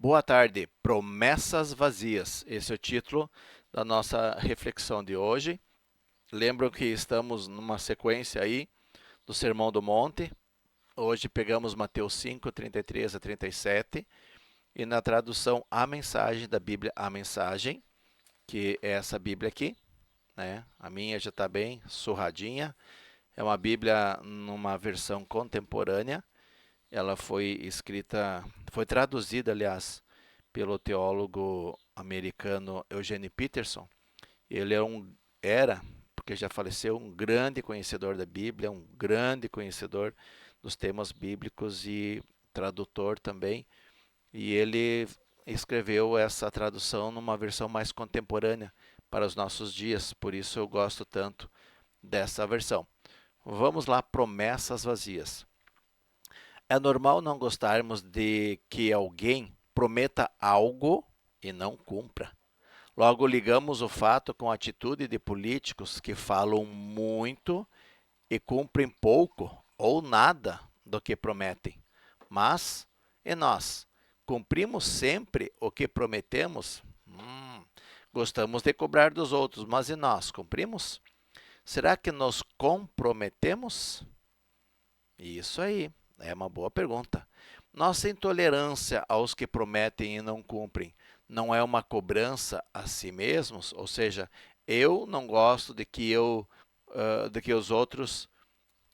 Boa tarde, promessas vazias. Esse é o título da nossa reflexão de hoje. Lembram que estamos numa sequência aí do Sermão do Monte. Hoje pegamos Mateus 5, 33 a 37 e na tradução A Mensagem da Bíblia, A Mensagem, que é essa Bíblia aqui, né? A minha já está bem surradinha. É uma Bíblia numa versão contemporânea. Ela foi traduzida, aliás, pelo teólogo americano Eugene Peterson. Ele era, porque já faleceu, um grande conhecedor da Bíblia, um grande conhecedor dos temas bíblicos e tradutor também. E ele escreveu essa tradução numa versão mais contemporânea para os nossos dias, por isso eu gosto tanto dessa versão. Vamos lá, promessas vazias. É normal não gostarmos de que alguém prometa algo e não cumpra. Logo, ligamos o fato com a atitude de políticos que falam muito e cumprem pouco ou nada do que prometem. Mas, e nós? Cumprimos sempre o que prometemos? Gostamos de cobrar dos outros, mas e nós? Cumprimos? Será que nos comprometemos? Isso aí, é uma boa pergunta. Nossa intolerância aos que prometem e não cumprem não é uma cobrança a si mesmos? Ou seja, eu não gosto de que os outros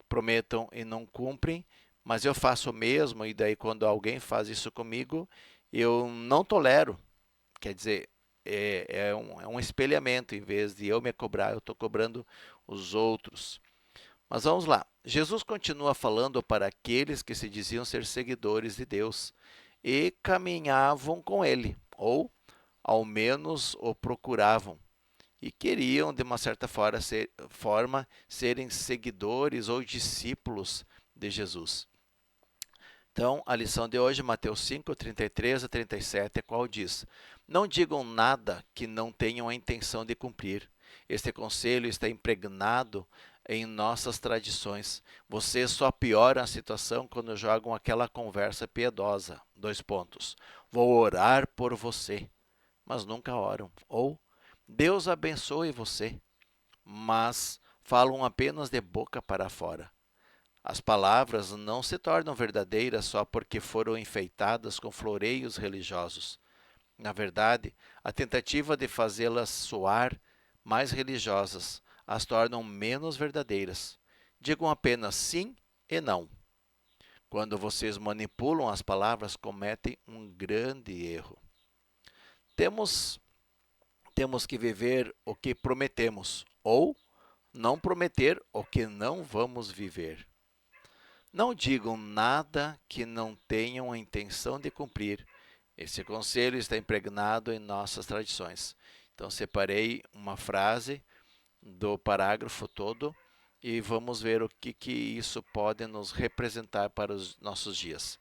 prometam e não cumprem, mas eu faço o mesmo e daí quando alguém faz isso comigo, eu não tolero. Quer dizer, é um espelhamento. Em vez de eu me cobrar, eu estou cobrando os outros. Mas vamos lá. Jesus continua falando para aqueles que se diziam ser seguidores de Deus e caminhavam com ele, ou ao menos o procuravam, e queriam, de uma certa forma, serem seguidores ou discípulos de Jesus. Então, a lição de hoje, Mateus 5, 33 a 37, é qual diz: Não digam nada que não tenham a intenção de cumprir. Este conselho está impregnado em nossas tradições. Vocês só pioram a situação quando jogam aquela conversa piedosa. Dois pontos. Vou orar por você, mas nunca oram. Ou Deus abençoe você, mas falam apenas de boca para fora. As palavras não se tornam verdadeiras só porque foram enfeitadas com floreios religiosos. Na verdade, a tentativa de fazê-las soar mais religiosas as tornam menos verdadeiras. Digam apenas sim e não. Quando vocês manipulam as palavras, cometem um grande erro. Temos, temos que viver o que prometemos, ou não prometer o que não vamos viver. Não digam nada que não tenham a intenção de cumprir. Esse conselho está impregnado em nossas tradições. Então, separei uma frase do parágrafo todo e vamos ver o que isso pode nos representar para os nossos dias.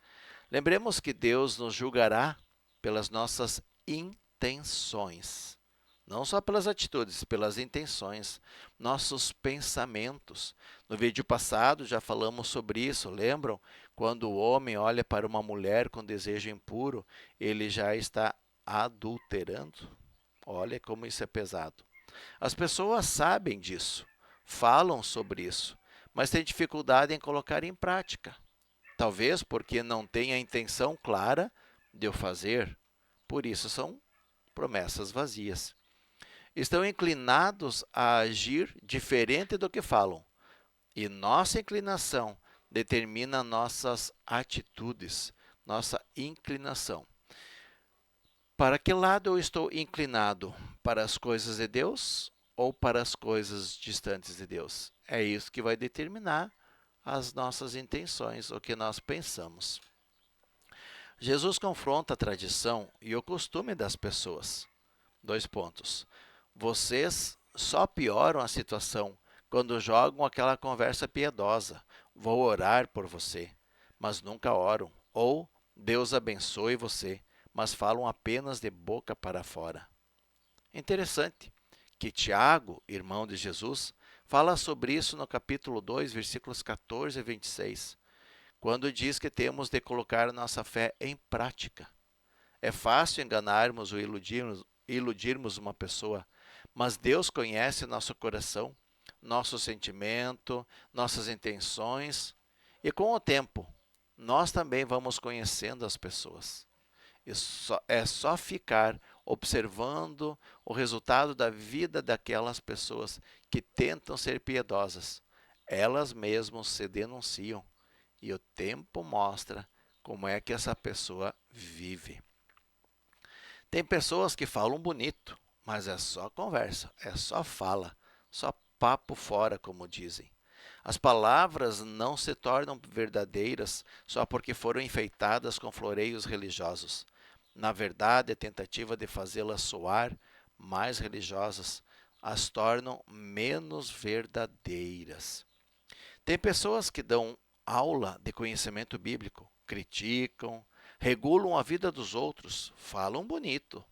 Lembremos que Deus nos julgará pelas nossas intenções. Não só pelas atitudes, pelas intenções, nossos pensamentos. No vídeo passado já falamos sobre isso, lembram? Quando o homem olha para uma mulher com desejo impuro, ele já está adulterando. Olha como isso é pesado. As pessoas sabem disso, falam sobre isso, mas têm dificuldade em colocar em prática. Talvez porque não têm a intenção clara de o fazer. Por isso são promessas vazias. Estão inclinados a agir diferente do que falam. E nossa inclinação determina nossas atitudes, nossa inclinação. Para que lado eu estou inclinado? Para as coisas de Deus ou para as coisas distantes de Deus? É isso que vai determinar as nossas intenções, o que nós pensamos. Jesus confronta a tradição e o costume das pessoas. Dois pontos. Vocês só pioram a situação quando jogam aquela conversa piedosa. Vou orar por você, mas nunca oram. Ou Deus abençoe você, mas falam apenas de boca para fora. Interessante que Tiago, irmão de Jesus, fala sobre isso no capítulo 2, versículos 14 e 26, quando diz que temos de colocar nossa fé em prática. É fácil enganarmos ou iludirmos uma pessoa, mas Deus conhece nosso coração, nosso sentimento, nossas intenções, e com o tempo, nós também vamos conhecendo as pessoas. É só ficar observando o resultado da vida daquelas pessoas que tentam ser piedosas. Elas mesmas se denunciam e o tempo mostra como é que essa pessoa vive. Tem pessoas que falam bonito, mas é só conversa, é só fala, só papo fora, como dizem. As palavras não se tornam verdadeiras só porque foram enfeitadas com floreios religiosos. Na verdade, a tentativa de fazê-las soar mais religiosas as tornam menos verdadeiras. Tem pessoas que dão aula de conhecimento bíblico, criticam, regulam a vida dos outros, falam bonito,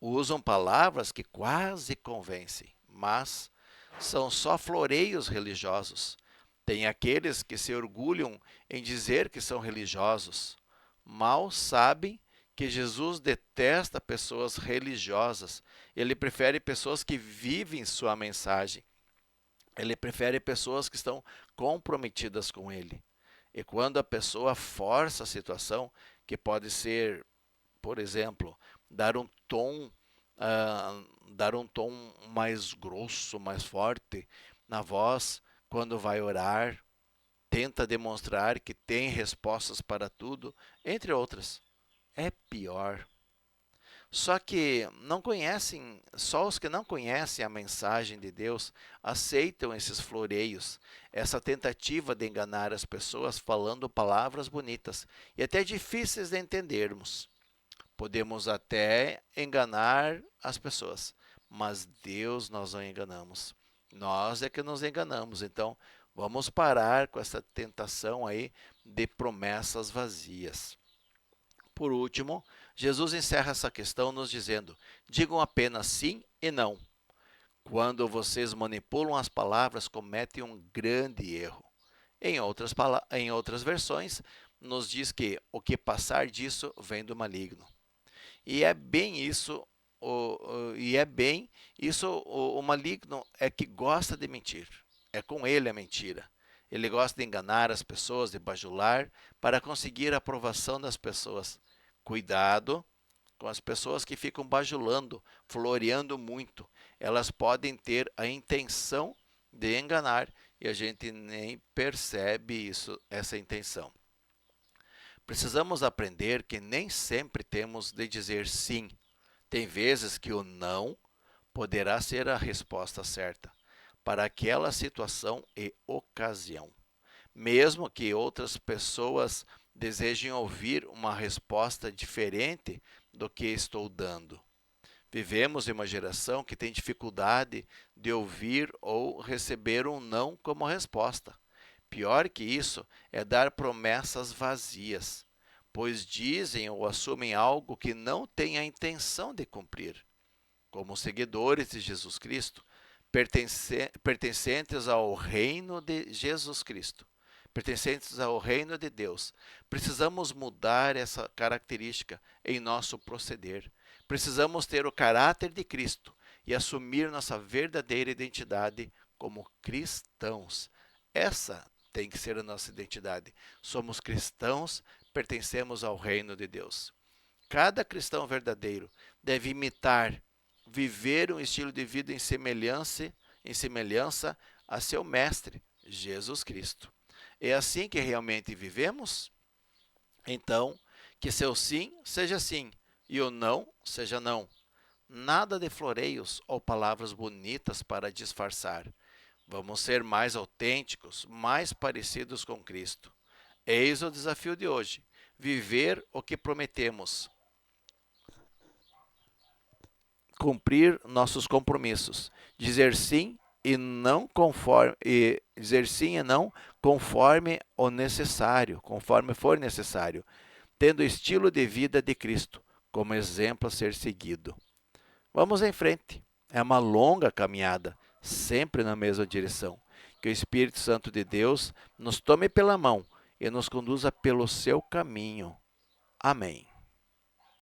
usam palavras que quase convencem, mas são só floreios religiosos. Tem aqueles que se orgulham em dizer que são religiosos. Mal sabem que Jesus detesta pessoas religiosas. Ele prefere pessoas que vivem sua mensagem. Ele prefere pessoas que estão comprometidas com ele. E quando a pessoa força a situação, que pode ser, por exemplo, dar um tom, dar um tom mais grosso, mais forte na voz quando vai orar, tenta demonstrar que tem respostas para tudo, entre outras. É pior. Só os que não conhecem a mensagem de Deus aceitam esses floreios, essa tentativa de enganar as pessoas falando palavras bonitas e até difíceis de entendermos. Podemos até enganar as pessoas, mas Deus nós não enganamos. Nós é que nos enganamos. Então, vamos parar com essa tentação aí de promessas vazias. Por último, Jesus encerra essa questão nos dizendo: digam apenas sim e não. Quando vocês manipulam as palavras, cometem um grande erro. Em outras versões, nos diz que o que passar disso vem do maligno. E é bem isso, o maligno é que gosta de mentir. É com ele a mentira. Ele gosta de enganar as pessoas, de bajular, para conseguir a aprovação das pessoas. Cuidado com as pessoas que ficam bajulando, floreando muito. Elas podem ter a intenção de enganar e a gente nem percebe essa intenção. Precisamos aprender que nem sempre temos de dizer sim. Tem vezes que o não poderá ser a resposta certa para aquela situação e ocasião. Mesmo que outras pessoas desejem ouvir uma resposta diferente do que estou dando. Vivemos em uma geração que tem dificuldade de ouvir ou receber um não como resposta. Pior que isso é dar promessas vazias, pois dizem ou assumem algo que não têm a intenção de cumprir. Como seguidores de Jesus Cristo, pertencentes ao reino de Jesus Cristo, pertencentes ao reino de Deus, precisamos mudar essa característica em nosso proceder. Precisamos ter o caráter de Cristo e assumir nossa verdadeira identidade como cristãos. Essa tem que ser a nossa identidade. Somos cristãos, pertencemos ao reino de Deus. Cada cristão verdadeiro deve imitar, viver um estilo de vida em semelhança a seu mestre, Jesus Cristo. É assim que realmente vivemos? Então, que seu sim seja sim e o não seja não. Nada de floreios ou palavras bonitas para disfarçar. Vamos ser mais autênticos, mais parecidos com Cristo. Eis o desafio de hoje: viver o que prometemos, cumprir nossos compromissos, dizer sim e não conforme o necessário, conforme for necessário, tendo o estilo de vida de Cristo como exemplo a ser seguido. Vamos em frente. É uma longa caminhada, sempre na mesma direção. Que o Espírito Santo de Deus nos tome pela mão e nos conduza pelo seu caminho. Amém.